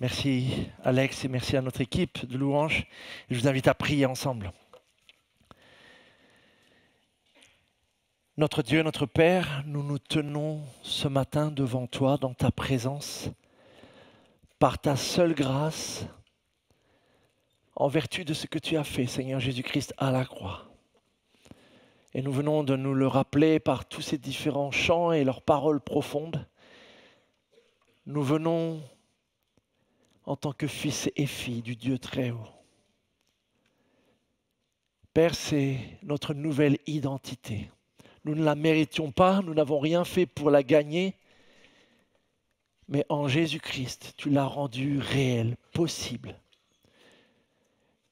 Merci Alex et merci à notre équipe de louanges. Je vous invite à prier ensemble. Notre Dieu, notre Père, nous nous tenons ce matin devant toi dans ta présence, par ta seule grâce, en vertu de ce que tu as fait, Seigneur Jésus-Christ, à la croix. Et nous venons de nous le rappeler par tous ces différents chants et leurs paroles profondes. Nous venons en tant que fils et filles du Dieu très haut. Père, c'est notre nouvelle identité. Nous ne la méritions pas, nous n'avons rien fait pour la gagner, mais en Jésus-Christ, tu l'as rendue réelle, possible.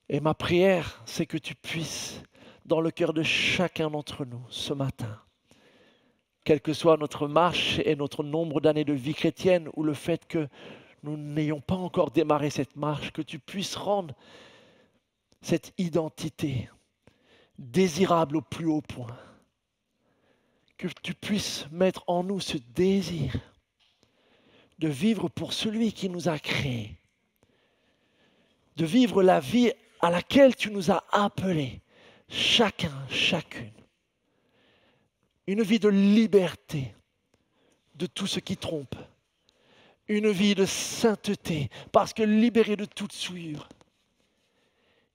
Et ma prière, c'est que tu puisses, dans le cœur de chacun d'entre nous, ce matin, quelle que soit notre marche et notre nombre d'années de vie chrétienne, ou le fait que nous n'ayons pas encore démarré cette marche, que tu puisses rendre cette identité désirable au plus haut point. Que tu puisses mettre en nous ce désir de vivre pour celui qui nous a créés, de vivre la vie à laquelle tu nous as appelés, chacun, chacune. Une vie de liberté de tout ce qui trompe, une vie de sainteté, parce que libérée de toute souillure,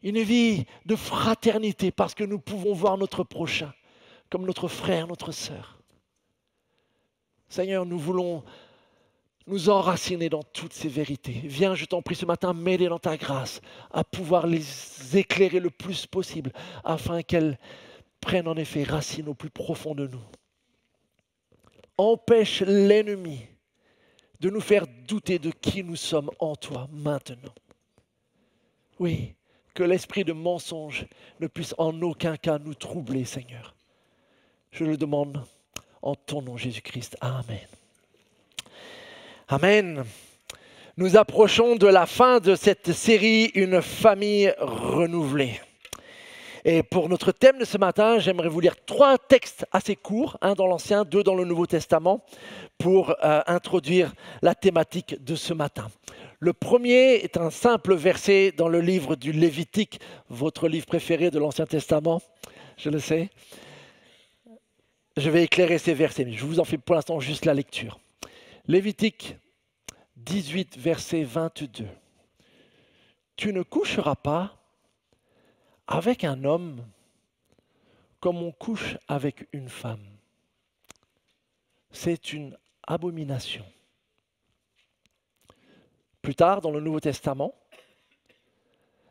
une vie de fraternité, parce que nous pouvons voir notre prochain comme notre frère, notre sœur. Seigneur, nous voulons nous enraciner dans toutes ces vérités. Viens, je t'en prie ce matin, m'aider dans ta grâce à pouvoir les éclairer le plus possible afin qu'elles prennent en effet racine au plus profond de nous. Empêche l'ennemi de nous faire douter de qui nous sommes en toi maintenant. Oui, que l'esprit de mensonge ne puisse en aucun cas nous troubler, Seigneur. Je le demande en ton nom, Jésus-Christ. Amen. Amen. Nous approchons de la fin de cette série « Une famille renouvelée ». Et pour notre thème de ce matin, j'aimerais vous lire 3 textes assez courts, un dans l'Ancien, 2 dans le Nouveau Testament, pour introduire la thématique de ce matin. Le premier est un simple verset dans le livre du Lévitique, votre livre préféré de l'Ancien Testament, je le sais. Je vais éclairer ces versets, mais je vous en fais pour l'instant juste la lecture. Lévitique 18, verset 22. « Tu ne coucheras pas avec un homme comme on couche avec une femme. C'est une abomination. » Plus tard, dans le Nouveau Testament,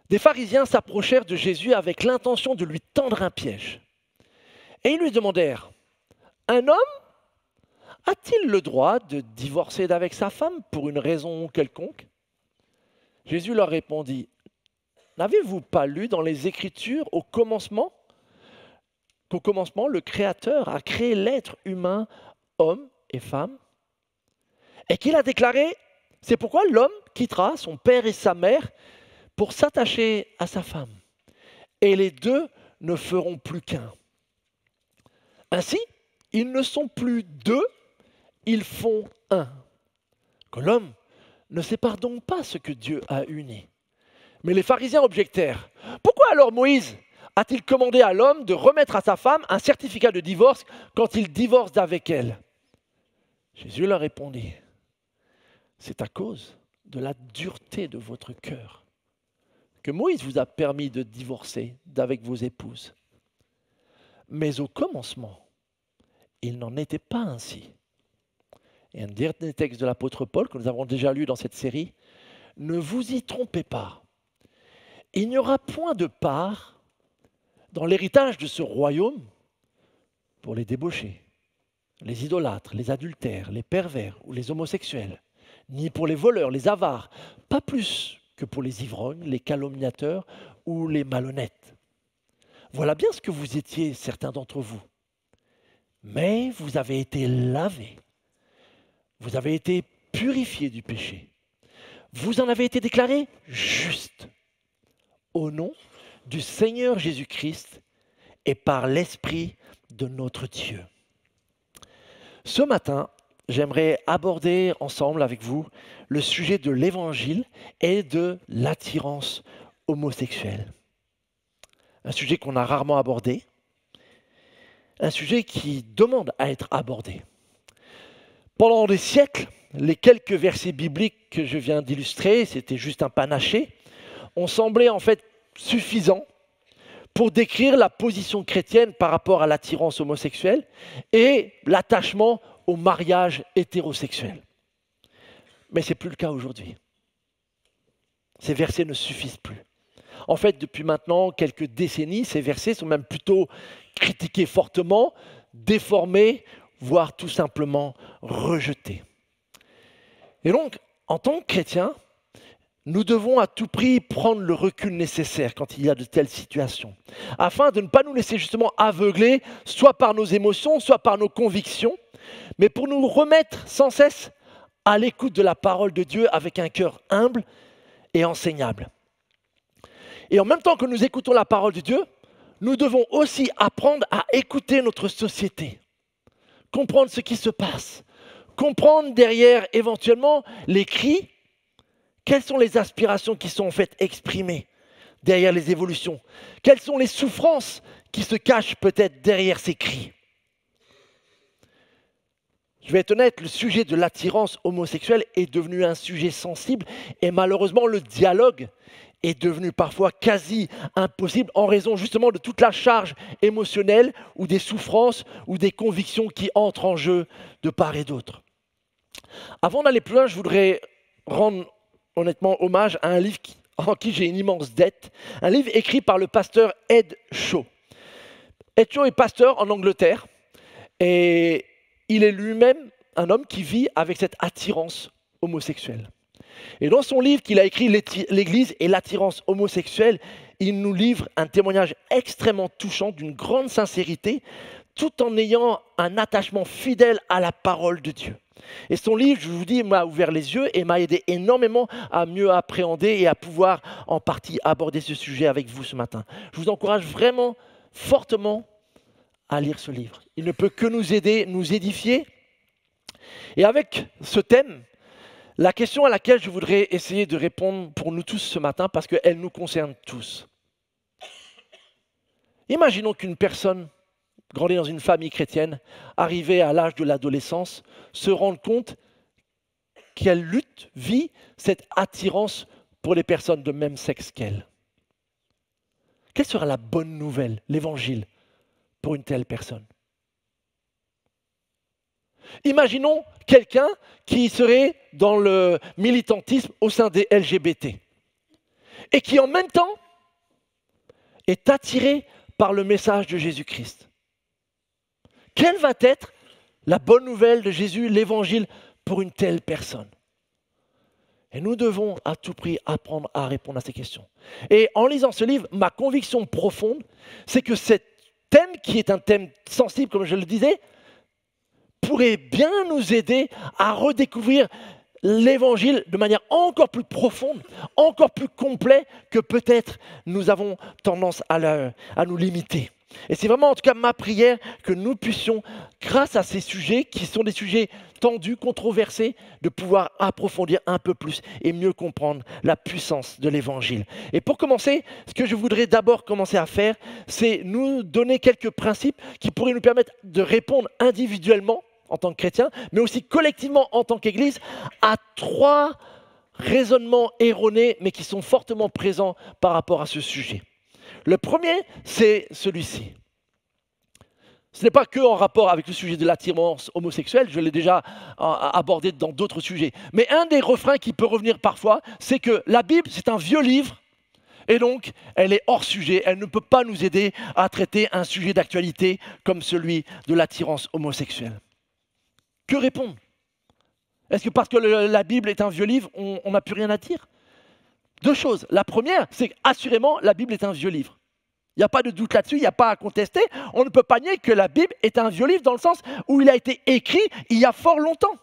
des pharisiens s'approchèrent de Jésus avec l'intention de lui tendre un piège. Et ils lui demandèrent, « Un homme a-t-il le droit de divorcer d'avec sa femme pour une raison quelconque ?» Jésus leur répondit, « N'avez-vous pas lu dans les Écritures qu'au commencement, le Créateur a créé l'être humain, homme et femme, et qu'il a déclaré, c'est pourquoi l'homme quittera son père et sa mère pour s'attacher à sa femme, et les deux ne feront plus qu'un. Ainsi, ils ne sont plus deux, ils font un. Que l'homme ne sépare donc pas ce que Dieu a uni. » Mais les pharisiens objectèrent. « Pourquoi alors Moïse a-t-il commandé à l'homme de remettre à sa femme un certificat de divorce quand il divorce d'avec elle ?» Jésus leur répondit. « C'est à cause de la dureté de votre cœur que Moïse vous a permis de divorcer d'avec vos épouses. Mais au commencement, il n'en était pas ainsi. » Et un dernier texte de l'apôtre Paul que nous avons déjà lu dans cette série. « Ne vous y trompez pas. Il n'y aura point de part dans l'héritage de ce royaume pour les débauchés, les idolâtres, les adultères, les pervers ou les homosexuels, ni pour les voleurs, les avares, pas plus que pour les ivrognes, les calomniateurs ou les malhonnêtes. Voilà bien ce que vous étiez, certains d'entre vous. Mais vous avez été lavés. Vous avez été purifiés du péché. Vous en avez été déclarés justes au nom du Seigneur Jésus-Christ et par l'Esprit de notre Dieu. » Ce matin, j'aimerais aborder ensemble avec vous le sujet de l'évangile et de l'attirance homosexuelle. Un sujet qu'on a rarement abordé, un sujet qui demande à être abordé. Pendant des siècles, les quelques versets bibliques que je viens d'illustrer, c'était juste un panaché, ont semblé en fait suffisants pour décrire la position chrétienne par rapport à l'attirance homosexuelle et l'attachement au mariage hétérosexuel. Mais ce n'est plus le cas aujourd'hui. Ces versets ne suffisent plus. En fait, depuis maintenant quelques décennies, ces versets sont même plutôt critiqués fortement, déformés, voire tout simplement rejetés. Et donc, en tant que chrétiens, nous devons à tout prix prendre le recul nécessaire quand il y a de telles situations, afin de ne pas nous laisser justement aveugler, soit par nos émotions, soit par nos convictions, mais pour nous remettre sans cesse à l'écoute de la parole de Dieu avec un cœur humble et enseignable. Et en même temps que nous écoutons la parole de Dieu, nous devons aussi apprendre à écouter notre société, comprendre ce qui se passe, comprendre derrière éventuellement les cris. Quelles sont les aspirations qui sont en fait exprimées derrière les évolutions? Quelles sont les souffrances qui se cachent peut-être derrière ces cris? Je vais être honnête, le sujet de l'attirance homosexuelle est devenu un sujet sensible et malheureusement le dialogue est devenu parfois quasi impossible en raison justement de toute la charge émotionnelle ou des souffrances ou des convictions qui entrent en jeu de part et d'autre. Avant d'aller plus loin, je voudrais rendre honnêtement hommage à un livre en qui j'ai une immense dette, un livre écrit par le pasteur Ed Shaw. Ed Shaw est pasteur en Angleterre et il est lui-même un homme qui vit avec cette attirance homosexuelle. Et dans son livre qu'il a écrit L'Église et l'attirance homosexuelle, il nous livre un témoignage extrêmement touchant, d'une grande sincérité, tout en ayant un attachement fidèle à la parole de Dieu. Et son livre, je vous dis, m'a ouvert les yeux et m'a aidé énormément à mieux appréhender et à pouvoir en partie aborder ce sujet avec vous ce matin. Je vous encourage vraiment fortement à lire ce livre. Il ne peut que nous aider, nous édifier. Et avec ce thème, la question à laquelle je voudrais essayer de répondre pour nous tous ce matin, parce qu'elle nous concerne tous. Imaginons qu'une personne grandie dans une famille chrétienne, arrivée à l'âge de l'adolescence, se rende compte qu'elle vit cette attirance pour les personnes de même sexe qu'elle. Quelle sera la bonne nouvelle, l'évangile, pour une telle personne? Imaginons quelqu'un qui serait dans le militantisme au sein des LGBT et qui en même temps est attiré par le message de Jésus-Christ. Quelle va être la bonne nouvelle de Jésus, l'évangile, pour une telle personne? Et nous devons à tout prix apprendre à répondre à ces questions. Et en lisant ce livre, ma conviction profonde, c'est que ce thème, qui est un thème sensible, comme je le disais, pourrait bien nous aider à redécouvrir l'évangile de manière encore plus profonde, encore plus complète que peut-être nous avons tendance à nous limiter. Et c'est vraiment en tout cas ma prière que nous puissions, grâce à ces sujets qui sont des sujets tendus, controversés, de pouvoir approfondir un peu plus et mieux comprendre la puissance de l'évangile. Et pour commencer, ce que je voudrais d'abord commencer à faire, c'est nous donner quelques principes qui pourraient nous permettre de répondre individuellement en tant que chrétiens, mais aussi collectivement en tant qu'Église, à 3 raisonnements erronés, mais qui sont fortement présents par rapport à ce sujet. Le premier, c'est celui-ci. Ce n'est pas que en rapport avec le sujet de l'attirance homosexuelle, je l'ai déjà abordé dans d'autres sujets. Mais un des refrains qui peut revenir parfois, c'est que la Bible, c'est un vieux livre, et donc elle est hors sujet, elle ne peut pas nous aider à traiter un sujet d'actualité comme celui de l'attirance homosexuelle. Que répondre? Est-ce que parce que la Bible est un vieux livre, on n'a plus rien à dire? 2 choses. La première, c'est qu'assurément, la Bible est un vieux livre. Il n'y a pas de doute là-dessus, il n'y a pas à contester. On ne peut pas nier que la Bible est un vieux livre dans le sens où il a été écrit il y a fort longtemps.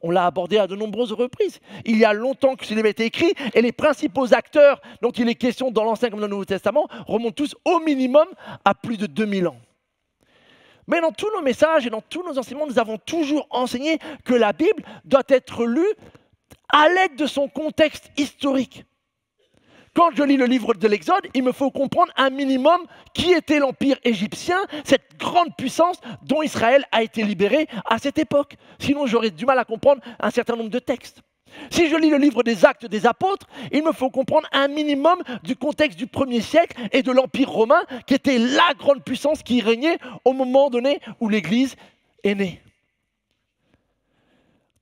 On l'a abordé à de nombreuses reprises. Il y a longtemps que ce livre a été écrit et les principaux acteurs dont il est question dans l'Ancien comme dans le Nouveau Testament remontent tous au minimum à plus de 2000 ans. Mais dans tous nos messages et dans tous nos enseignements, nous avons toujours enseigné que la Bible doit être lue à l'aide de son contexte historique. Quand je lis le livre de l'Exode, il me faut comprendre un minimum qui était l'Empire égyptien, cette grande puissance dont Israël a été libéré à cette époque. Sinon, j'aurais du mal à comprendre un certain nombre de textes. Si je lis le livre des Actes des Apôtres, il me faut comprendre un minimum du contexte du 1er siècle et de l'Empire romain, qui était la grande puissance qui régnait au moment donné où l'Église est née.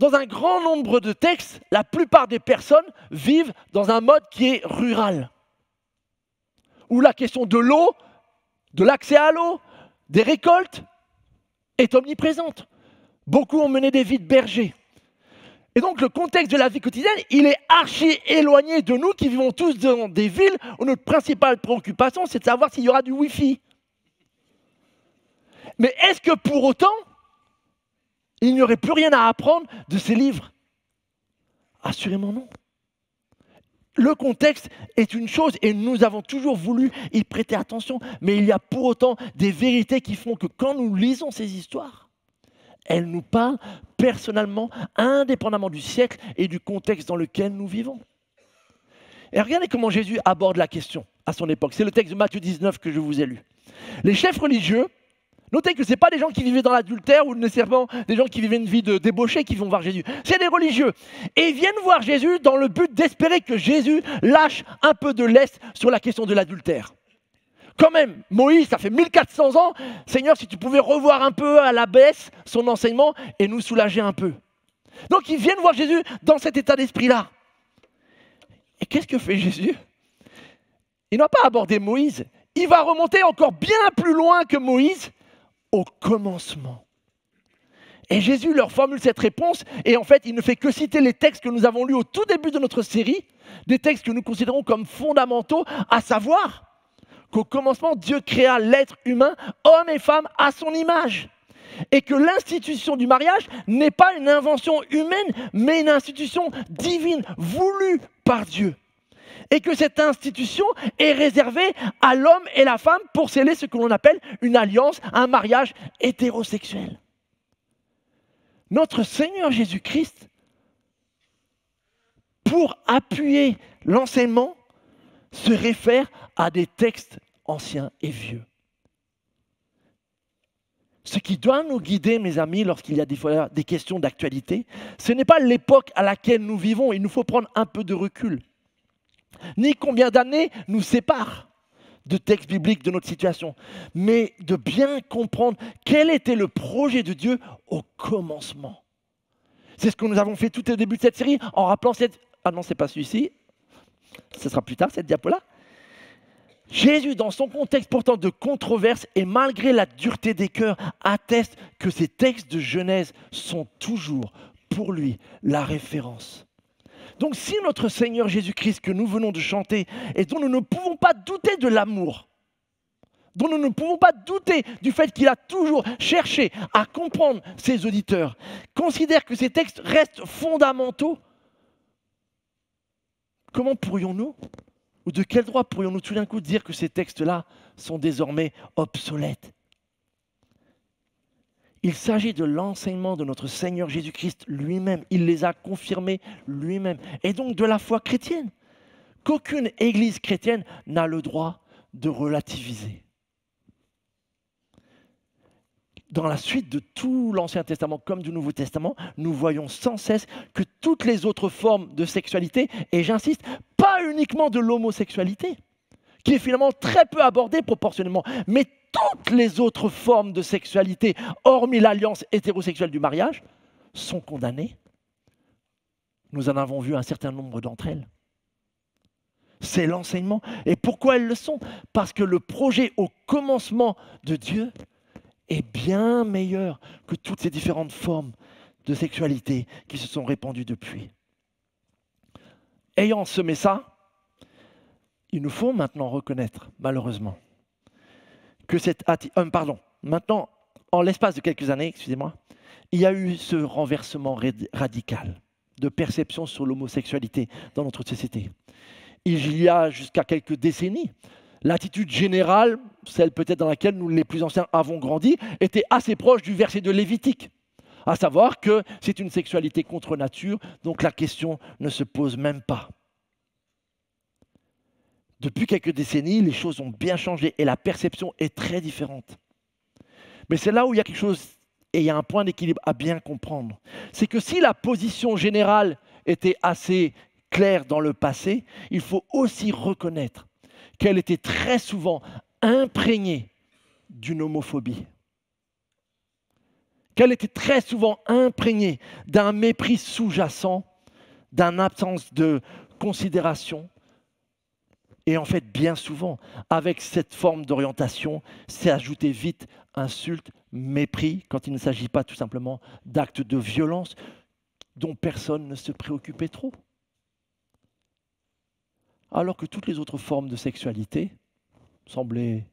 Dans un grand nombre de textes, la plupart des personnes vivent dans un mode qui est rural, où la question de l'eau, de l'accès à l'eau, des récoltes est omniprésente. Beaucoup ont mené des vies de bergers. Et donc le contexte de la vie quotidienne, il est archi éloigné de nous qui vivons tous dans des villes où notre principale préoccupation, c'est de savoir s'il y aura du Wi-Fi. Mais est-ce que pour autant, il n'y aurait plus rien à apprendre de ces livres? Assurément non. Le contexte est une chose et nous avons toujours voulu y prêter attention, mais il y a pour autant des vérités qui font que quand nous lisons ces histoires, elles nous parlent personnellement, indépendamment du siècle et du contexte dans lequel nous vivons. Et regardez comment Jésus aborde la question à son époque. C'est le texte de Matthieu 19 que je vous ai lu. Les chefs religieux, notez que ce n'est pas des gens qui vivaient dans l'adultère ou nécessairement des gens qui vivaient une vie de débauché qui vont voir Jésus. C'est des religieux. Et ils viennent voir Jésus dans le but d'espérer que Jésus lâche un peu de lest sur la question de l'adultère. Quand même, Moïse, ça fait 1400 ans. Seigneur, si tu pouvais revoir un peu à la baisse son enseignement et nous soulager un peu. Donc ils viennent voir Jésus dans cet état d'esprit-là. Et qu'est-ce que fait Jésus? Il n'a pas abordé Moïse. Il va remonter encore bien plus loin que Moïse, au commencement. Et Jésus leur formule cette réponse, et en fait, il ne fait que citer les textes que nous avons lus au tout début de notre série, des textes que nous considérons comme fondamentaux, à savoir qu'au commencement, Dieu créa l'être humain, homme et femme, à son image. Et que l'institution du mariage n'est pas une invention humaine, mais une institution divine, voulue par Dieu. Et que cette institution est réservée à l'homme et la femme pour sceller ce que l'on appelle une alliance, un mariage hétérosexuel. Notre Seigneur Jésus-Christ, pour appuyer l'enseignement, se réfère à des textes anciens et vieux. Ce qui doit nous guider, mes amis, lorsqu'il y a des fois des questions d'actualité, ce n'est pas l'époque à laquelle nous vivons, il nous faut prendre un peu de recul, ni combien d'années nous séparent de textes bibliques de notre situation, mais de bien comprendre quel était le projet de Dieu au commencement. C'est ce que nous avons fait tout au début de cette série, en rappelant cette... Ah non, c'est pas celui-ci, ce sera plus tard, cette diapo-là. Jésus, dans son contexte pourtant de controverse et malgré la dureté des cœurs, atteste que ces textes de Genèse sont toujours pour lui la référence. Donc si notre Seigneur Jésus-Christ que nous venons de chanter et dont nous ne pouvons pas douter de l'amour, dont nous ne pouvons pas douter du fait qu'il a toujours cherché à comprendre ses auditeurs, considère que ces textes restent fondamentaux, comment pourrions-nous, ou de quel droit pourrions-nous tout d'un coup dire que ces textes-là sont désormais obsolètes? Il s'agit de l'enseignement de notre Seigneur Jésus-Christ lui-même. Il les a confirmés lui-même. Et donc de la foi chrétienne, qu'aucune église chrétienne n'a le droit de relativiser. Dans la suite de tout l'Ancien Testament comme du Nouveau Testament, nous voyons sans cesse que toutes les autres formes de sexualité, et j'insiste, pas uniquement de l'homosexualité, qui est finalement très peu abordée proportionnellement, mais toutes les autres formes de sexualité, hormis l'alliance hétérosexuelle du mariage, sont condamnées. Nous en avons vu un certain nombre d'entre elles. C'est l'enseignement. Et pourquoi elles le sont? Parce que le projet au commencement de Dieu est bien meilleur que toutes ces différentes formes de sexualité qui se sont répandues depuis. Ayant semé ça, il nous faut maintenant reconnaître, malheureusement, que maintenant, en l'espace de quelques années, il y a eu ce renversement radical de perception sur l'homosexualité dans notre société. Il y a jusqu'à quelques décennies, L'attitude générale, celle peut-être dans laquelle nous les plus anciens avons grandi, était assez proche du verset de Lévitique, à savoir que c'est une sexualité contre nature, donc la question ne se pose même pas. Depuis quelques décennies, les choses ont bien changé et la perception est très différente. Mais c'est là où il y a quelque chose, et il y a un point d'équilibre à bien comprendre. C'est que si la position générale était assez claire dans le passé, il faut aussi reconnaître qu'elle était très souvent imprégnée d'une homophobie. Qu'elle était très souvent imprégnée d'un mépris sous-jacent, d'une absence de considération. Et en fait, bien souvent, avec cette forme d'orientation, c'est ajouté vite insulte, mépris, quand il ne s'agit pas tout simplement d'actes de violence dont personne ne se préoccupait trop. Alors que toutes les autres formes de sexualité semblaient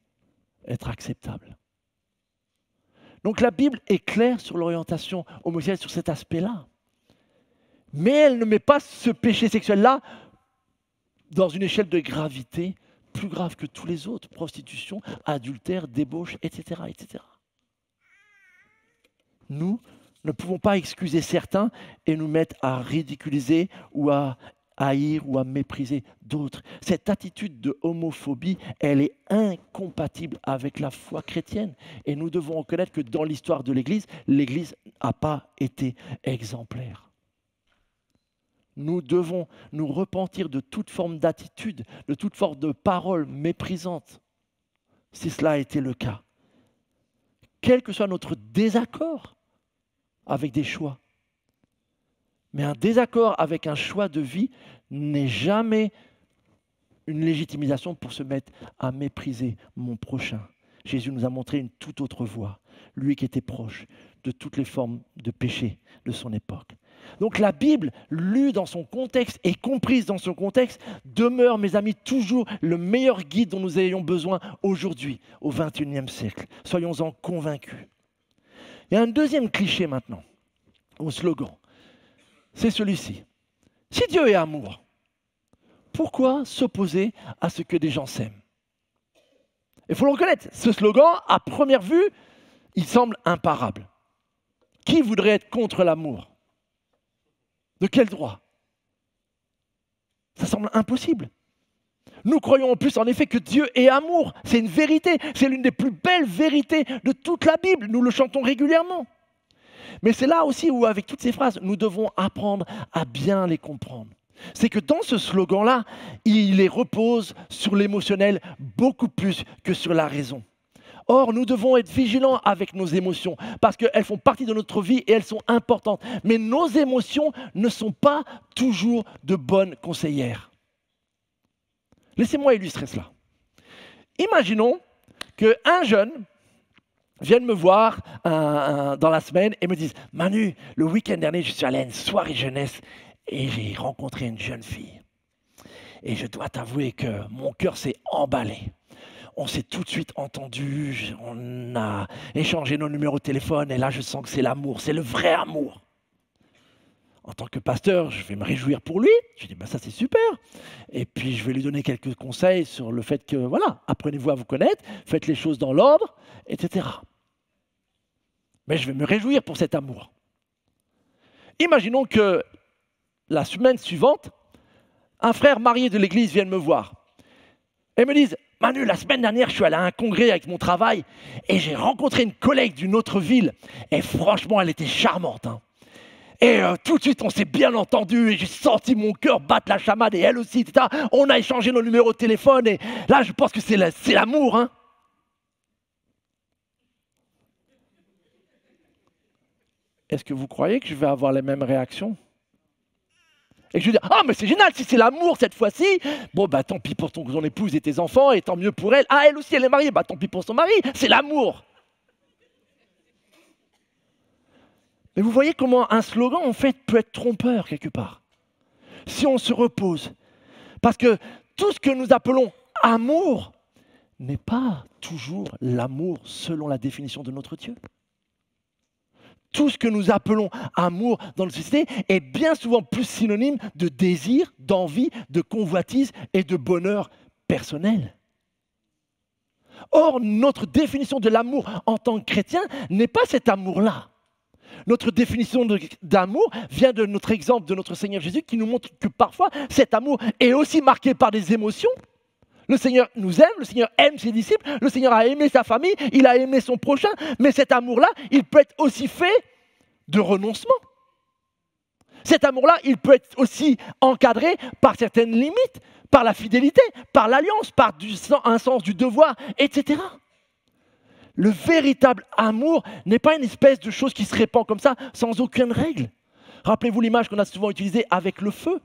être acceptables. Donc la Bible est claire sur l'orientation homosexuelle, sur cet aspect-là. Mais elle ne met pas ce péché sexuel-là dans une échelle de gravité plus grave que tous les autres, prostitution, adultère, débauche, etc., etc. Nous ne pouvons pas excuser certains et nous mettre à ridiculiser ou à haïr ou à mépriser d'autres. Cette attitude de homophobie, elle est incompatible avec la foi chrétienne. Et nous devons reconnaître que dans l'histoire de l'Église, l'Église n'a pas été exemplaire. Nous devons nous repentir de toute forme d'attitude, de toute forme de parole méprisante, si cela a été le cas. Quel que soit notre désaccord avec des choix. Mais un désaccord avec un choix de vie n'est jamais une légitimisation pour se mettre à mépriser mon prochain. Jésus nous a montré une toute autre voie, lui qui était proche de toutes les formes de péché de son époque. Donc la Bible, lue dans son contexte et comprise dans son contexte, demeure, mes amis, toujours le meilleur guide dont nous ayons besoin aujourd'hui, au XXIe siècle. Soyons-en convaincus. Il y a un deuxième cliché maintenant, au slogan. C'est celui-ci. Si Dieu est amour, pourquoi s'opposer à ce que des gens s'aiment? Il faut le reconnaître, ce slogan, à première vue, il semble imparable. Qui voudrait être contre l'amour? De quel droit? Ça semble impossible. Nous croyons en plus en effet que Dieu est amour. C'est une vérité, c'est l'une des plus belles vérités de toute la Bible. Nous le chantons régulièrement. Mais c'est là aussi où, avec toutes ces phrases, nous devons apprendre à bien les comprendre. C'est que dans ce slogan-là, il les repose sur l'émotionnel beaucoup plus que sur la raison. Or, nous devons être vigilants avec nos émotions parce qu'elles font partie de notre vie et elles sont importantes. Mais nos émotions ne sont pas toujours de bonnes conseillères. Laissez-moi illustrer cela. Imaginons qu'un jeune viennent me voir dans la semaine et me disent « Manu, le week-end dernier, je suis allé à une soirée jeunesse et j'ai rencontré une jeune fille. Et je dois t'avouer que mon cœur s'est emballé. On s'est tout de suite entendus, on a échangé nos numéros de téléphone et là, je sens que c'est l'amour, c'est le vrai amour. » En tant que pasteur, je vais me réjouir pour lui. Je dis, ça c'est super. Et puis, je vais lui donner quelques conseils sur le fait que, voilà, apprenez-vous à vous connaître, faites les choses dans l'ordre, etc. Mais je vais me réjouir pour cet amour. Imaginons que la semaine suivante, un frère marié de l'église vienne me voir et me dise, Manu, la semaine dernière, je suis allé à un congrès avec mon travail et j'ai rencontré une collègue d'une autre ville et franchement, elle était charmante. Et tout de suite, on s'est bien entendu et j'ai senti mon cœur battre la chamade et elle aussi, etc. On a échangé nos numéros de téléphone et là, je pense que c'est l'amour. Est-ce que vous croyez que je vais avoir les mêmes réactions? Et que je vais dire, mais c'est génial, si c'est l'amour cette fois-ci, bon, tant pis pour ton épouse et tes enfants et tant mieux pour elle. Ah, elle aussi, elle est mariée, tant pis pour son mari, c'est l'amour. Mais vous voyez comment un slogan, en fait, peut être trompeur quelque part. Si on se repose. Parce que tout ce que nous appelons amour n'est pas toujours l'amour selon la définition de notre Dieu. Tout ce que nous appelons amour dans notre société est bien souvent plus synonyme de désir, d'envie, de convoitise et de bonheur personnel. Or, notre définition de l'amour en tant que chrétien n'est pas cet amour-là. Notre définition d'amour vient de notre exemple de notre Seigneur Jésus qui nous montre que parfois cet amour est aussi marqué par des émotions. Le Seigneur nous aime, le Seigneur aime ses disciples, le Seigneur a aimé sa famille, il a aimé son prochain, mais cet amour-là, il peut être aussi fait de renoncement. Cet amour-là, il peut être aussi encadré par certaines limites, par la fidélité, par l'alliance, par un sens du devoir, etc. Le véritable amour n'est pas une espèce de chose qui se répand comme ça, sans aucune règle. Rappelez-vous l'image qu'on a souvent utilisée avec le feu.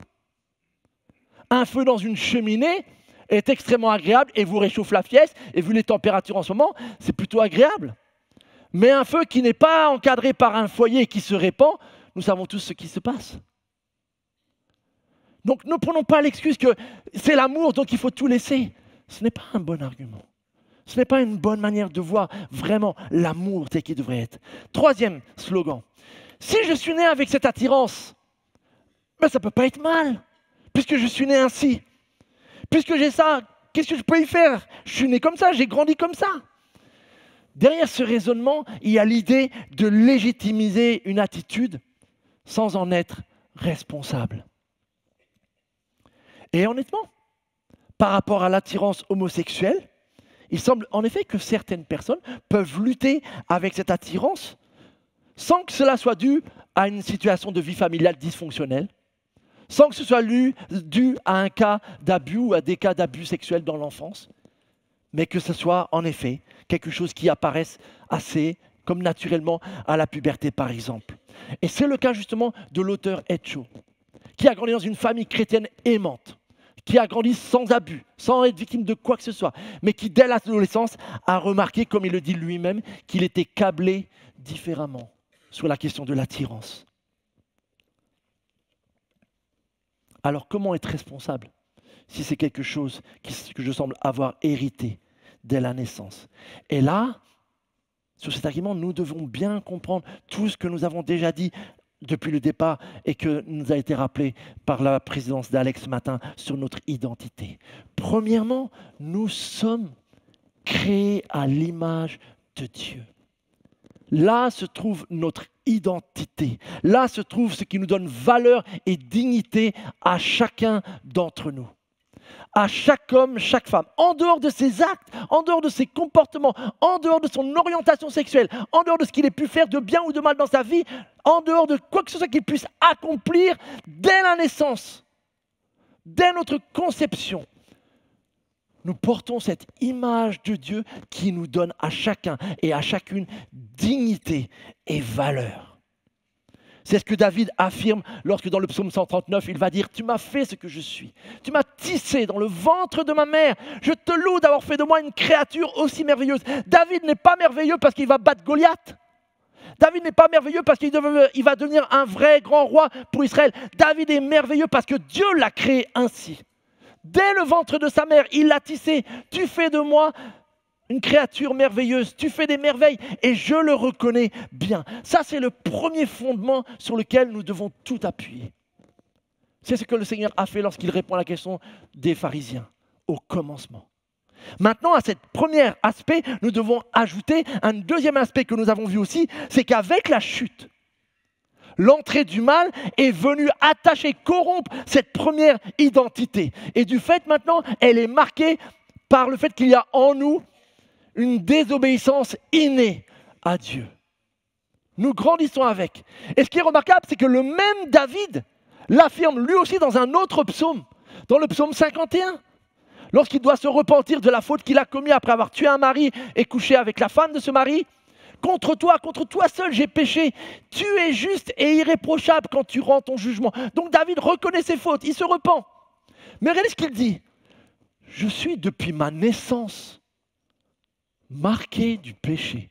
Un feu dans une cheminée est extrêmement agréable et vous réchauffe la pièce, et vu les températures en ce moment, c'est plutôt agréable. Mais un feu qui n'est pas encadré par un foyer et qui se répand, nous savons tous ce qui se passe. Donc ne prenons pas l'excuse que c'est l'amour, donc il faut tout laisser. Ce n'est pas un bon argument. Ce n'est pas une bonne manière de voir vraiment l'amour tel qu'il devrait être. Troisième slogan. Si je suis né avec cette attirance, ben ça ne peut pas être mal, puisque je suis né ainsi. Puisque j'ai ça, qu'est-ce que je peux y faire? Je suis né comme ça, j'ai grandi comme ça. Derrière ce raisonnement, il y a l'idée de légitimiser une attitude sans en être responsable. Et honnêtement, par rapport à l'attirance homosexuelle, il semble en effet que certaines personnes peuvent lutter avec cette attirance sans que cela soit dû à une situation de vie familiale dysfonctionnelle, sans que ce soit dû à un cas d'abus ou à des cas d'abus sexuels dans l'enfance, mais que ce soit en effet quelque chose qui apparaisse assez comme naturellement à la puberté par exemple. Et c'est le cas justement de l'auteur Ed Cho, qui a grandi dans une famille chrétienne aimante, qui a grandi sans abus, sans être victime de quoi que ce soit, mais qui dès l'adolescence a remarqué, comme il le dit lui-même, qu'il était câblé différemment sur la question de l'attirance. Alors comment être responsable si c'est quelque chose que je semble avoir hérité dès la naissance? Et là, sur cet argument, nous devons bien comprendre tout ce que nous avons déjà dit depuis le départ et que nous a été rappelé par la présidence d'Alex ce matin sur notre identité. Premièrement, nous sommes créés à l'image de Dieu. Là se trouve notre identité. Là se trouve ce qui nous donne valeur et dignité à chacun d'entre nous. À chaque homme, chaque femme, en dehors de ses actes, en dehors de ses comportements, en dehors de son orientation sexuelle, en dehors de ce qu'il ait pu faire de bien ou de mal dans sa vie, en dehors de quoi que ce soit qu'il puisse accomplir dès la naissance, dès notre conception. Nous portons cette image de Dieu qui nous donne à chacun et à chacune dignité et valeur. C'est ce que David affirme lorsque dans le psaume 139, il va dire « Tu m'as fait ce que je suis. Tu m'as tissé dans le ventre de ma mère. Je te loue d'avoir fait de moi une créature aussi merveilleuse. » David n'est pas merveilleux parce qu'il va battre Goliath. David n'est pas merveilleux parce qu'il va devenir un vrai grand roi pour Israël. David est merveilleux parce que Dieu l'a créé ainsi. Dès le ventre de sa mère, il l'a tissé. Tu fais de moi une créature merveilleuse, tu fais des merveilles et je le reconnais bien. Ça, c'est le premier fondement sur lequel nous devons tout appuyer. C'est ce que le Seigneur a fait lorsqu'il répond à la question des pharisiens au commencement. Maintenant, à ce premier aspect, nous devons ajouter un deuxième aspect que nous avons vu aussi, c'est qu'avec la chute, l'entrée du mal est venue attacher, corrompre cette première identité. Et du fait maintenant, elle est marquée par le fait qu'il y a en nous une désobéissance innée à Dieu. Nous grandissons avec. Et ce qui est remarquable, c'est que le même David l'affirme lui aussi dans un autre psaume, dans le psaume 51. Lorsqu'il doit se repentir de la faute qu'il a commise après avoir tué un mari et couché avec la femme de ce mari. Contre toi seul j'ai péché. Tu es juste et irréprochable quand tu rends ton jugement. Donc David reconnaît ses fautes, il se repent. Mais regardez ce qu'il dit. Je suis depuis ma naissance marqué du péché.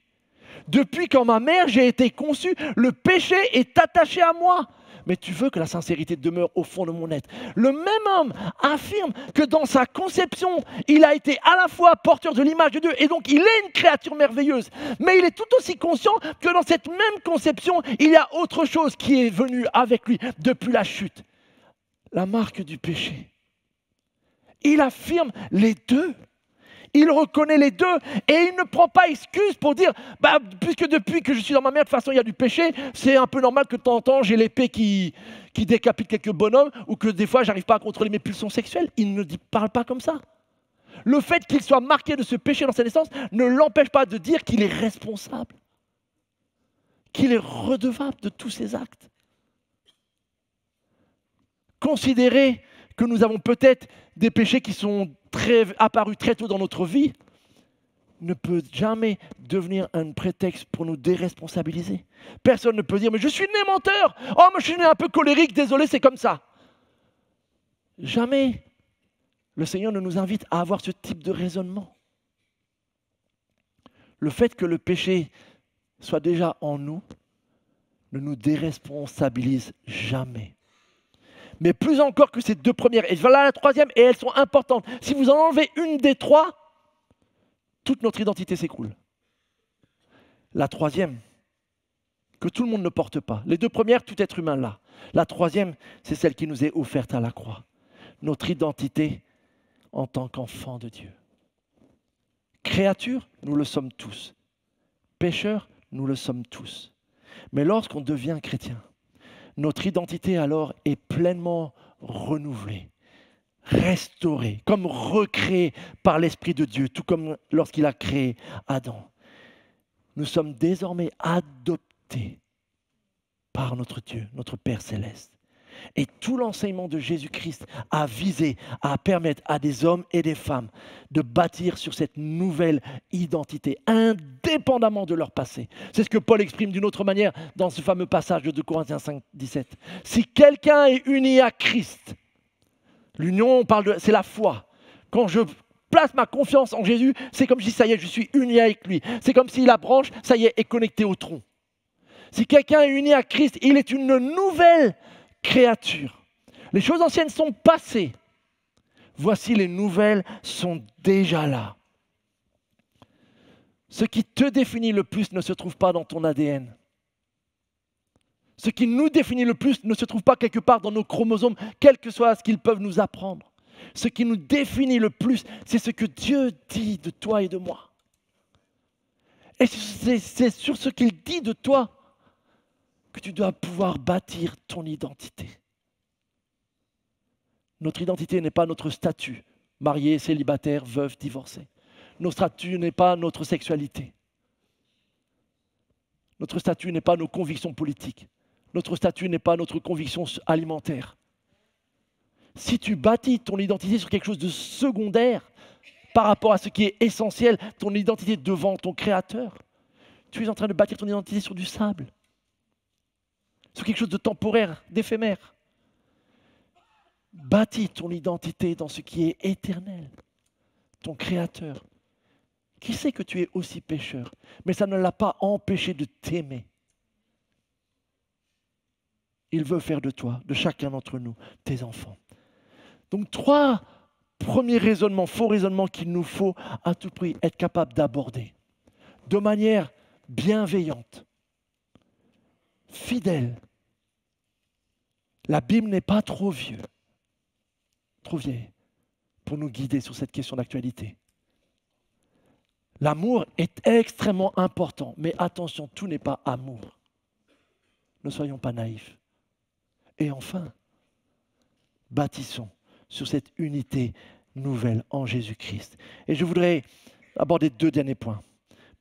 Depuis quand ma mère j'ai été conçu, le péché est attaché à moi. Mais tu veux que la sincérité demeure au fond de mon être. Le même homme affirme que dans sa conception, il a été à la fois porteur de l'image de Dieu et donc il est une créature merveilleuse. Mais il est tout aussi conscient que dans cette même conception, il y a autre chose qui est venue avec lui depuis la chute. La marque du péché. Il affirme les deux. Il reconnaît les deux et il ne prend pas excuse pour dire puisque depuis que je suis dans ma mère, de toute façon, il y a du péché, c'est un peu normal que de temps en temps, j'ai l'épée qui décapite quelques bonhommes ou que des fois, je n'arrive pas à contrôler mes pulsions sexuelles. Il ne parle pas comme ça. Le fait qu'il soit marqué de ce péché dans sa naissance ne l'empêche pas de dire qu'il est responsable, qu'il est redevable de tous ses actes. Considérer que nous avons peut-être des péchés qui sont apparus très tôt dans notre vie ne peut jamais devenir un prétexte pour nous déresponsabiliser. Personne ne peut dire « mais je suis né menteur, oh mais je suis né un peu colérique, désolé, c'est comme ça ». Jamais le Seigneur ne nous invite à avoir ce type de raisonnement. Le fait que le péché soit déjà en nous ne nous déresponsabilise jamais. Mais plus encore que ces deux premières, et voilà la troisième, et elles sont importantes. Si vous en enlevez une des trois, toute notre identité s'écroule. La troisième, que tout le monde ne porte pas. Les deux premières, tout être humain l'a. La troisième, c'est celle qui nous est offerte à la croix. Notre identité en tant qu'enfant de Dieu. Créature, nous le sommes tous. Pécheurs, nous le sommes tous. Mais lorsqu'on devient chrétien, notre identité alors est pleinement renouvelée, restaurée, comme recréée par l'Esprit de Dieu, tout comme lorsqu'il a créé Adam. Nous sommes désormais adoptés par notre Dieu, notre Père céleste. Et tout l'enseignement de Jésus-Christ a visé à permettre à des hommes et des femmes de bâtir sur cette nouvelle identité, indépendamment de leur passé. C'est ce que Paul exprime d'une autre manière dans ce fameux passage de 2 Corinthiens 5, 17. Si quelqu'un est uni à Christ, l'union, c'est la foi. Quand je place ma confiance en Jésus, c'est comme si ça y est, je suis uni avec lui. C'est comme si la branche, ça y est connectée au tronc. Si quelqu'un est uni à Christ, il est une nouvelle créature. Les choses anciennes sont passées. Voici les nouvelles sont déjà là. Ce qui te définit le plus ne se trouve pas dans ton ADN. Ce qui nous définit le plus ne se trouve pas quelque part dans nos chromosomes, quel que soit ce qu'ils peuvent nous apprendre. Ce qui nous définit le plus, c'est ce que Dieu dit de toi et de moi. Et c'est sur ce qu'il dit de toi que tu dois pouvoir bâtir ton identité. Notre identité n'est pas notre statut, marié, célibataire, veuf, divorcé. Notre statut n'est pas notre sexualité. Notre statut n'est pas nos convictions politiques. Notre statut n'est pas notre conviction alimentaire. Si tu bâtis ton identité sur quelque chose de secondaire par rapport à ce qui est essentiel, ton identité devant ton Créateur, tu es en train de bâtir ton identité sur du sable. Sur quelque chose de temporaire, d'éphémère. Bâtis ton identité dans ce qui est éternel, ton Créateur, qui sait que tu es aussi pécheur, mais ça ne l'a pas empêché de t'aimer. Il veut faire de toi, de chacun d'entre nous, tes enfants. Donc 3 premiers raisonnements, faux raisonnements qu'il nous faut à tout prix être capable d'aborder de manière bienveillante, fidèle. La Bible n'est pas trop vieille pour nous guider sur cette question d'actualité. L'amour est extrêmement important, mais attention, tout n'est pas amour. Ne soyons pas naïfs. Et enfin, bâtissons sur cette unité nouvelle en Jésus-Christ. Et je voudrais aborder 2 derniers points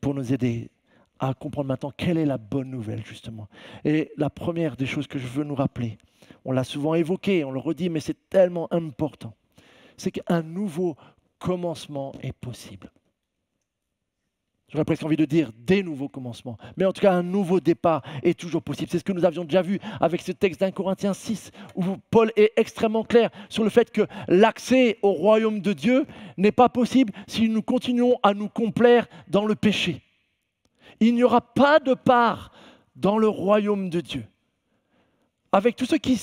pour nous aider à comprendre maintenant quelle est la bonne nouvelle, justement. Et la première des choses que je veux nous rappeler, on l'a souvent évoqué, on le redit, mais c'est tellement important, c'est qu'un nouveau commencement est possible. J'aurais presque envie de dire des nouveaux commencements, mais en tout cas un nouveau départ est toujours possible. C'est ce que nous avions déjà vu avec ce texte d'1 Corinthiens 6, où Paul est extrêmement clair sur le fait que l'accès au royaume de Dieu n'est pas possible si nous continuons à nous complaire dans le péché. Il n'y aura pas de part dans le royaume de Dieu. Avec tous ceux qui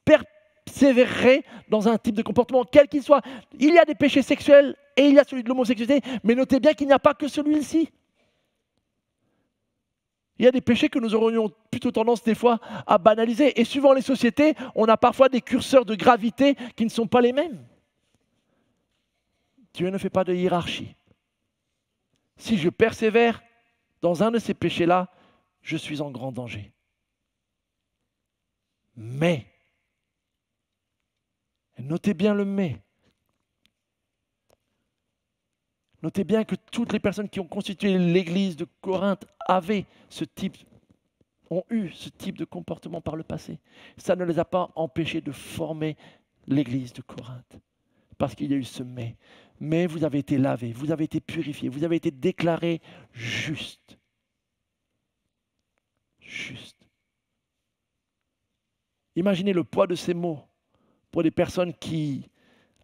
persévéreraient dans un type de comportement, quel qu'il soit, il y a des péchés sexuels et il y a celui de l'homosexualité, mais notez bien qu'il n'y a pas que celui-ci. Il y a des péchés que nous aurions plutôt tendance des fois à banaliser. Et suivant les sociétés, on a parfois des curseurs de gravité qui ne sont pas les mêmes. Dieu ne fait pas de hiérarchie. Si je persévère dans un de ces péchés-là, je suis en grand danger. Mais, notez bien le mais. Notez bien que toutes les personnes qui ont constitué l'église de Corinthe ont eu ce type de comportement par le passé. Ça ne les a pas empêchés de former l'église de Corinthe. Parce qu'il y a eu ce mais. Mais vous avez été lavés, vous avez été purifiés, vous avez été déclarés justes. Juste. Imaginez le poids de ces mots pour des personnes qui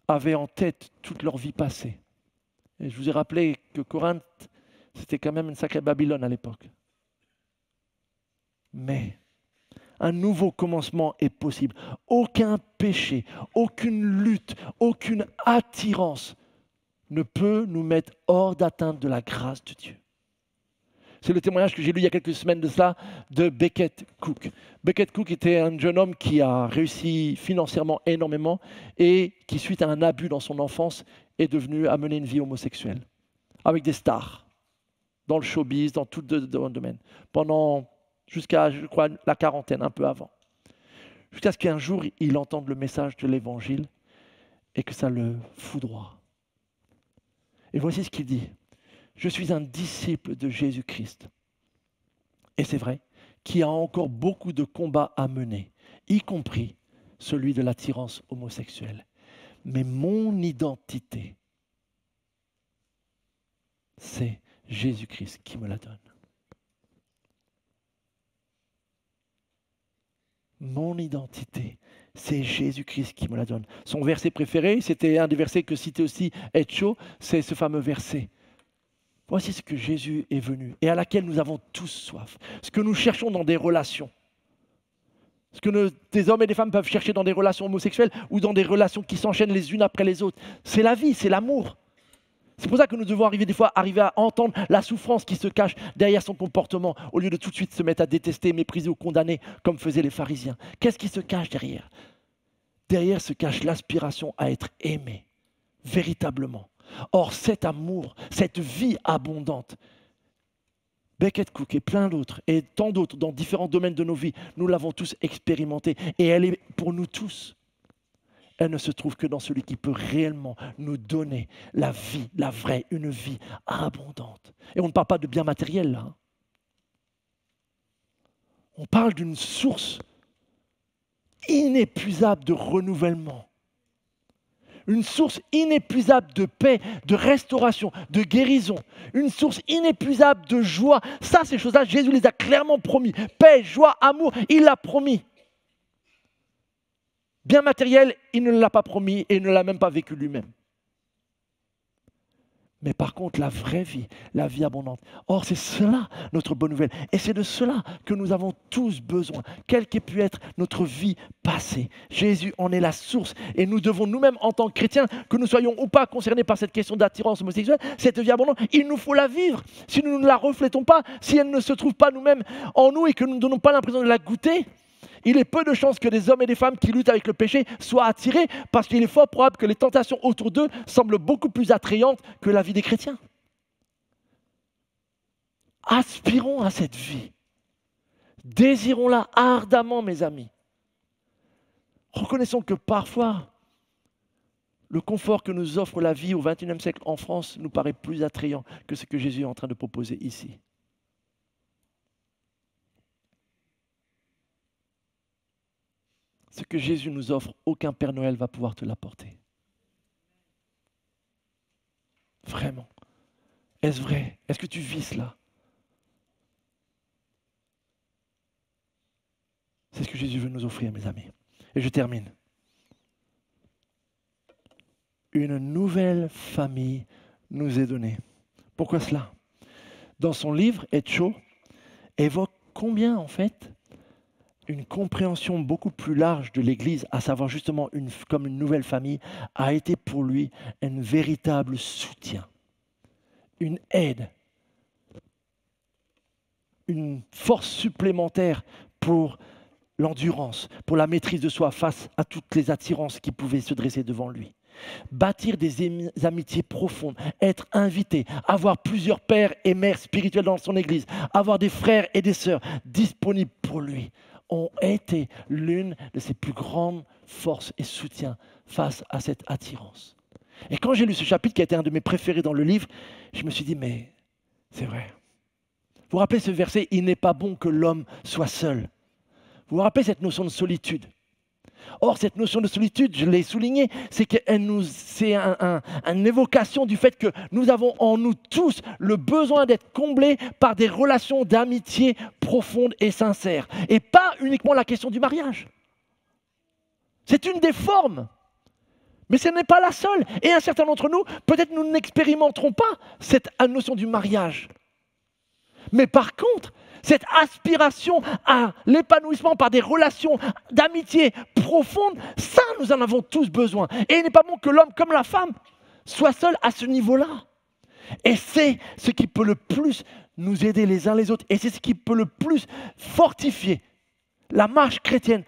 avaient en tête toute leur vie passée. Et je vous ai rappelé que Corinthe, c'était quand même une sacrée Babylone à l'époque. Mais un nouveau commencement est possible. Aucun péché, aucune lutte, aucune attirance ne peut nous mettre hors d'atteinte de la grâce de Dieu. C'est le témoignage que j'ai lu il y a quelques semaines de cela de Becket Cook. Becket Cook était un jeune homme qui a réussi financièrement énormément et qui, suite à un abus dans son enfance, est devenu à mener une vie homosexuelle avec des stars dans le showbiz, dans tout le domaine, pendant jusqu'à, je crois, la quarantaine, un peu avant. Jusqu'à ce qu'un jour, il entende le message de l'Évangile et que ça le foudroie. Et voici ce qu'il dit. Je suis un disciple de Jésus-Christ. Et c'est vrai qu'il y a encore beaucoup de combats à mener, y compris celui de l'attirance homosexuelle. Mais mon identité, c'est Jésus-Christ qui me la donne. Mon identité, c'est Jésus-Christ qui me la donne. Son verset préféré, c'était un des versets que citait aussi Etcho, c'est ce fameux verset. Voici ce que Jésus est venu et à laquelle nous avons tous soif. Ce que nous cherchons dans des relations. Ce que des hommes et des femmes peuvent chercher dans des relations homosexuelles ou dans des relations qui s'enchaînent les unes après les autres. C'est la vie, c'est l'amour. C'est pour ça que nous devons arriver à entendre la souffrance qui se cache derrière son comportement au lieu de tout de suite se mettre à détester, mépriser ou condamner comme faisaient les pharisiens. Qu'est-ce qui se cache derrière ? Derrière se cache l'aspiration à être aimé, véritablement. Or, cet amour, cette vie abondante, Becket Cook et plein d'autres, et tant d'autres dans différents domaines de nos vies, nous l'avons tous expérimenté et elle est pour nous tous. Elle ne se trouve que dans celui qui peut réellement nous donner la vie, la vraie, une vie abondante. Et on ne parle pas de biens matériels là. On parle d'une source inépuisable de renouvellement. Une source inépuisable de paix, de restauration, de guérison. Une source inépuisable de joie. Ça, ces choses-là, Jésus les a clairement promis. Paix, joie, amour, il l'a promis. Bien matériel, il ne l'a pas promis et il ne l'a même pas vécu lui-même. Mais par contre, la vraie vie, la vie abondante. Or, c'est cela notre bonne nouvelle. Et c'est de cela que nous avons tous besoin, quelle qu'ait pu être notre vie passée. Jésus en est la source. Et nous devons nous-mêmes, en tant que chrétiens, que nous soyons ou pas concernés par cette question d'attirance homosexuelle, cette vie abondante, il nous faut la vivre. Si nous ne la reflétons pas, si elle ne se trouve pas nous-mêmes en nous et que nous ne donnons pas l'impression de la goûter, il est peu de chances que des hommes et des femmes qui luttent avec le péché soient attirés parce qu'il est fort probable que les tentations autour d'eux semblent beaucoup plus attrayantes que la vie des chrétiens. Aspirons à cette vie. Désirons-la ardemment, mes amis. Reconnaissons que parfois, le confort que nous offre la vie au XXIe siècle en France nous paraît plus attrayant que ce que Jésus est en train de proposer ici. Ce que Jésus nous offre, aucun Père Noël va pouvoir te l'apporter. Vraiment. Est-ce vrai ? Est-ce que tu vis cela ? C'est ce que Jésus veut nous offrir, mes amis. Et je termine. Une nouvelle famille nous est donnée. Pourquoi cela ? Dans son livre, Etcho évoque combien, en fait, une compréhension beaucoup plus large de l'Église, à savoir justement comme une nouvelle famille, a été pour lui un véritable soutien, une aide, une force supplémentaire pour l'endurance, pour la maîtrise de soi face à toutes les attirances qui pouvaient se dresser devant lui. Bâtir des amitiés profondes, être invité, avoir plusieurs pères et mères spirituels dans son église, avoir des frères et des sœurs disponibles pour lui, ont été l'une de ses plus grandes forces et soutiens face à cette attirance. Et quand j'ai lu ce chapitre, qui a été un de mes préférés dans le livre, je me suis dit, mais c'est vrai. Vous vous rappelez ce verset, « Il n'est pas bon que l'homme soit seul ». Vous vous rappelez cette notion de solitude? Or, cette notion de solitude, je l'ai souligné, c'est une évocation du fait que nous avons en nous tous le besoin d'être comblés par des relations d'amitié profondes et sincères. Et pas uniquement la question du mariage. C'est une des formes, mais ce n'est pas la seule. Et un certain nombre d'entre nous, peut-être nous n'expérimenterons pas cette notion du mariage. Mais par contre, cette aspiration à l'épanouissement par des relations d'amitié profondes, ça, nous en avons tous besoin. Et il n'est pas bon que l'homme comme la femme soit seul à ce niveau-là. Et c'est ce qui peut le plus nous aider les uns les autres. Et c'est ce qui peut le plus fortifier la marche chrétienne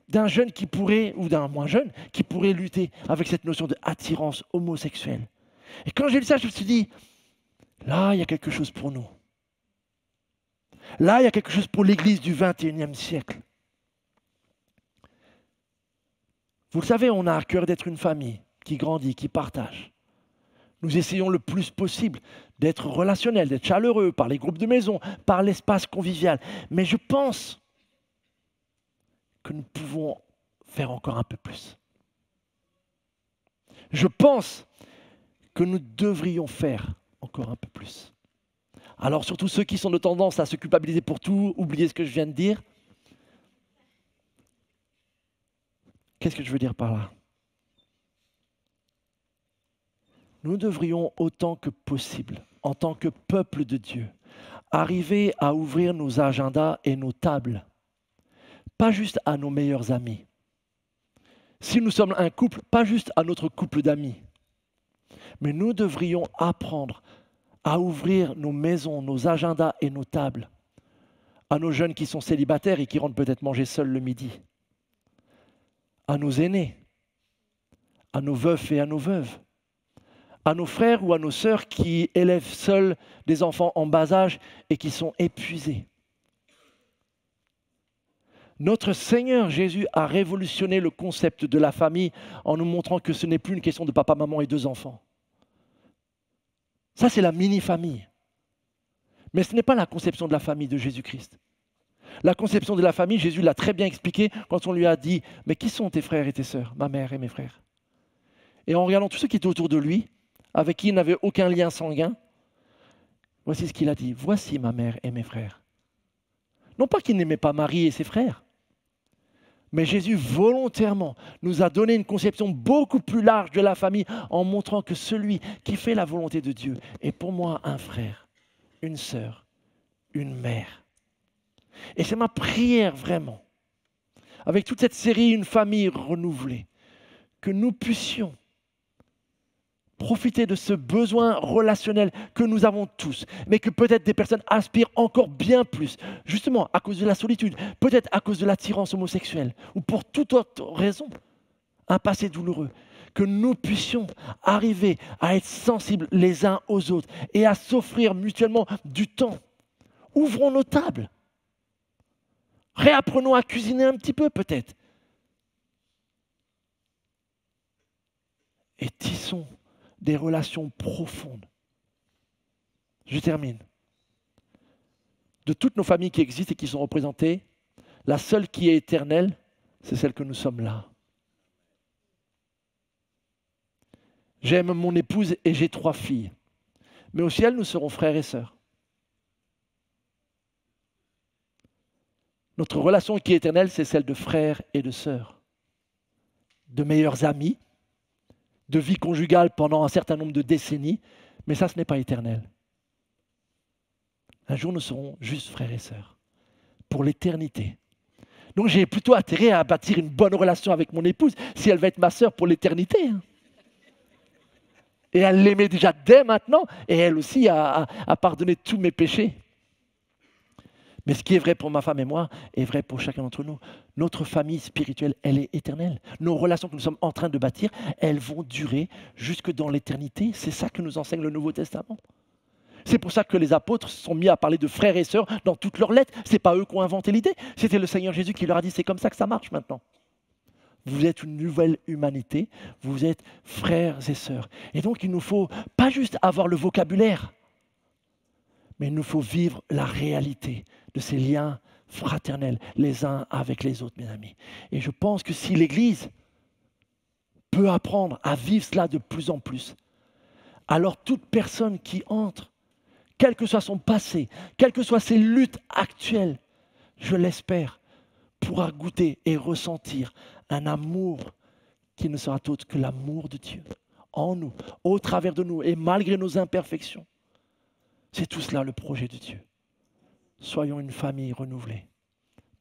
d'un jeune qui pourrait, ou d'un moins jeune, qui pourrait lutter avec cette notion d'attirance homosexuelle. Et quand j'ai lu ça, je me suis dit, là, il y a quelque chose pour nous. Là, il y a quelque chose pour l'Église du XXIe siècle. Vous le savez, on a à cœur d'être une famille qui grandit, qui partage. Nous essayons le plus possible d'être relationnels, d'être chaleureux par les groupes de maison, par l'espace convivial. Mais je pense que nous pouvons faire encore un peu plus. Je pense que nous devrions faire encore un peu plus. Alors surtout ceux qui sont de tendance à se culpabiliser pour tout, oubliez ce que je viens de dire. Qu'est-ce que je veux dire par là? Nous devrions autant que possible, en tant que peuple de Dieu, arriver à ouvrir nos agendas et nos tables, pas juste à nos meilleurs amis. Si nous sommes un couple, pas juste à notre couple d'amis, mais nous devrions apprendre à ouvrir nos maisons, nos agendas et nos tables à nos jeunes qui sont célibataires et qui rentrent peut-être manger seuls le midi, à nos aînés, à nos veufs et à nos veuves, à nos frères ou à nos sœurs qui élèvent seuls des enfants en bas âge et qui sont épuisés. Notre Seigneur Jésus a révolutionné le concept de la famille en nous montrant que ce n'est plus une question de papa, maman et 2 enfants. Ça, c'est la mini-famille. Mais ce n'est pas la conception de la famille de Jésus-Christ. La conception de la famille, Jésus l'a très bien expliqué quand on lui a dit « Mais qui sont tes frères et tes sœurs, ma mère et mes frères ?» Et en regardant tous ceux qui étaient autour de lui, avec qui il n'avait aucun lien sanguin, voici ce qu'il a dit « Voici ma mère et mes frères. » Non pas qu'il n'aimait pas Marie et ses frères, mais Jésus volontairement nous a donné une conception beaucoup plus large de la famille en montrant que celui qui fait la volonté de Dieu est pour moi un frère, une sœur, une mère. Et c'est ma prière vraiment, avec toute cette série Une famille renouvelée, que nous puissions profiter de ce besoin relationnel que nous avons tous, mais que peut-être des personnes aspirent encore bien plus, justement à cause de la solitude, peut-être à cause de l'attirance homosexuelle, ou pour toute autre raison, un passé douloureux, que nous puissions arriver à être sensibles les uns aux autres et à s'offrir mutuellement du temps. Ouvrons nos tables. Réapprenons à cuisiner un petit peu peut-être. Et tissons des relations profondes. Je termine. De toutes nos familles qui existent et qui sont représentées, la seule qui est éternelle, c'est celle que nous sommes là. J'aime mon épouse et j'ai 3 filles. Mais au ciel, nous serons frères et sœurs. Notre relation qui est éternelle, c'est celle de frères et de sœurs, de meilleurs amis, de vie conjugale pendant un certain nombre de décennies, mais ça, ce n'est pas éternel. Un jour, nous serons juste frères et sœurs, pour l'éternité. Donc, j'ai plutôt intérêt à bâtir une bonne relation avec mon épouse, si elle va être ma sœur pour l'éternité. Et à l'aimer déjà dès maintenant, et elle aussi à pardonner tous mes péchés. Mais ce qui est vrai pour ma femme et moi est vrai pour chacun d'entre nous. notre famille spirituelle, elle est éternelle. Nos relations que nous sommes en train de bâtir, elles vont durer jusque dans l'éternité. C'est ça que nous enseigne le Nouveau Testament. C'est pour ça que les apôtres se sont mis à parler de frères et sœurs dans toutes leurs lettres. Ce n'est pas eux qui ont inventé l'idée. C'était le Seigneur Jésus qui leur a dit, c'est comme ça que ça marche maintenant. Vous êtes une nouvelle humanité, vous êtes frères et sœurs. Et donc il nous faut pas juste avoir le vocabulaire, mais il nous faut vivre la réalité de ces liens fraternels les uns avec les autres, mes amis. Et je pense que si l'Église peut apprendre à vivre cela de plus en plus, alors toute personne qui entre, quel que soit son passé, quelles que soient ses luttes actuelles, je l'espère, pourra goûter et ressentir un amour qui ne sera autre que l'amour de Dieu en nous, au travers de nous et malgré nos imperfections. C'est tout cela le projet de Dieu. Soyons une famille renouvelée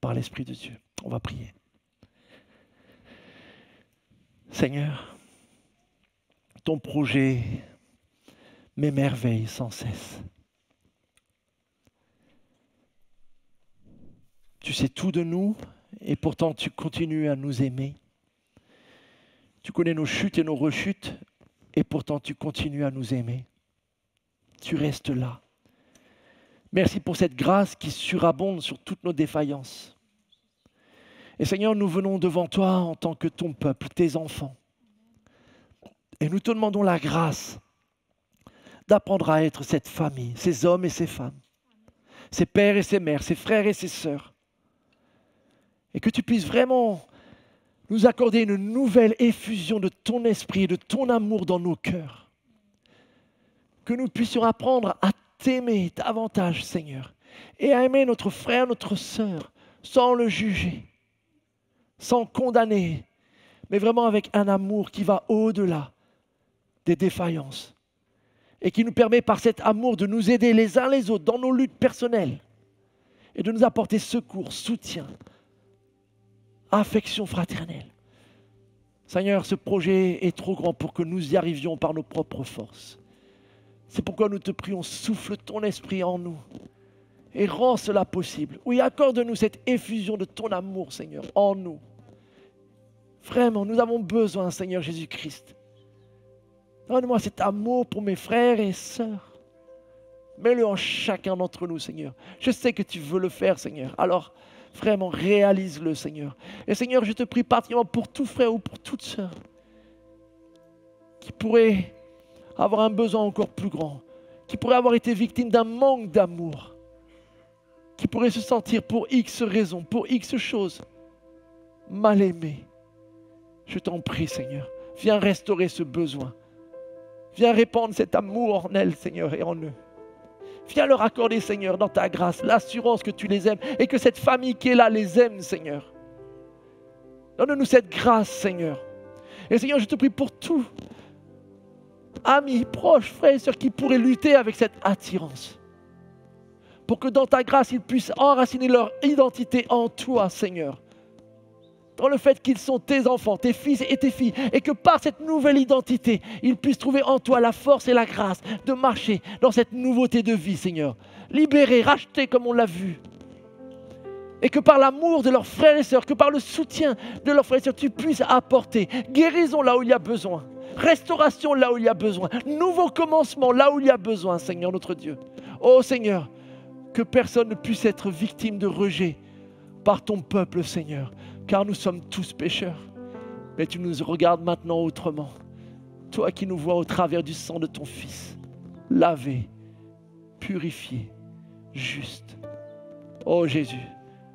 par l'Esprit de Dieu. On va prier. Seigneur, ton projet m'émerveille sans cesse. Tu sais tout de nous et pourtant tu continues à nous aimer. Tu connais nos chutes et nos rechutes et pourtant tu continues à nous aimer. Tu restes là. Merci pour cette grâce qui surabonde sur toutes nos défaillances. Et Seigneur, nous venons devant toi en tant que ton peuple, tes enfants. Et nous te demandons la grâce d'apprendre à être cette famille, ces hommes et ces femmes, ces pères et ces mères, ces frères et ces sœurs. Et que tu puisses vraiment nous accorder une nouvelle effusion de ton esprit, de ton amour dans nos cœurs. Que nous puissions apprendre à t'aimer davantage, Seigneur, et à aimer notre frère, notre sœur, sans le juger, sans condamner, mais vraiment avec un amour qui va au-delà des défaillances et qui nous permet par cet amour de nous aider les uns les autres dans nos luttes personnelles et de nous apporter secours, soutien, affection fraternelle. Seigneur, ce projet est trop grand pour que nous y arrivions par nos propres forces. C'est pourquoi nous te prions, souffle ton esprit en nous et rends cela possible. Oui, accorde-nous cette effusion de ton amour, Seigneur, en nous. Vraiment, nous avons besoin, Seigneur Jésus-Christ. Donne-moi cet amour pour mes frères et sœurs. Mets-le en chacun d'entre nous, Seigneur. Je sais que tu veux le faire, Seigneur. Alors, vraiment, réalise-le, Seigneur. Et Seigneur, je te prie particulièrement pour tout frère ou pour toute sœur qui pourrait avoir un besoin encore plus grand, qui pourrait avoir été victime d'un manque d'amour, qui pourrait se sentir pour X raisons, pour X choses, mal aimé. Je t'en prie, Seigneur, viens restaurer ce besoin. Viens répandre cet amour en elles, Seigneur, et en eux. Viens leur accorder, Seigneur, dans ta grâce, l'assurance que tu les aimes et que cette famille qui est là les aime, Seigneur. Donne-nous cette grâce, Seigneur. Et Seigneur, je te prie pour tout amis, proches, frères et sœurs qui pourraient lutter avec cette attirance. Pour que dans ta grâce, ils puissent enraciner leur identité en toi, Seigneur. Dans le fait qu'ils sont tes enfants, tes fils et tes filles. Et que par cette nouvelle identité, ils puissent trouver en toi la force et la grâce de marcher dans cette nouveauté de vie, Seigneur. Libérés, rachetés comme on l'a vu. Et que par l'amour de leurs frères et sœurs, que par le soutien de leurs frères et sœurs, tu puisses apporter guérison là où il y a besoin. Restauration là où il y a besoin. Nouveau commencement là où il y a besoin, Seigneur notre Dieu. Oh Seigneur, que personne ne puisse être victime de rejet par ton peuple, Seigneur. Car nous sommes tous pécheurs. Mais tu nous regardes maintenant autrement. Toi qui nous vois au travers du sang de ton Fils. Lavé, purifié, juste. Oh Jésus,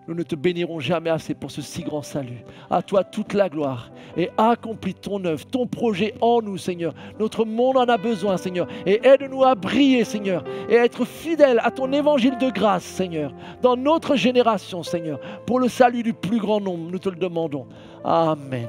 nous ne te bénirons jamais assez pour ce si grand salut. À toi toute la gloire. Et accomplis ton œuvre, ton projet en nous, Seigneur. Notre monde en a besoin, Seigneur. Et aide-nous à briller, Seigneur. Et à être fidèles à ton évangile de grâce, Seigneur. Dans notre génération, Seigneur. Pour le salut du plus grand nombre, nous te le demandons. Amen.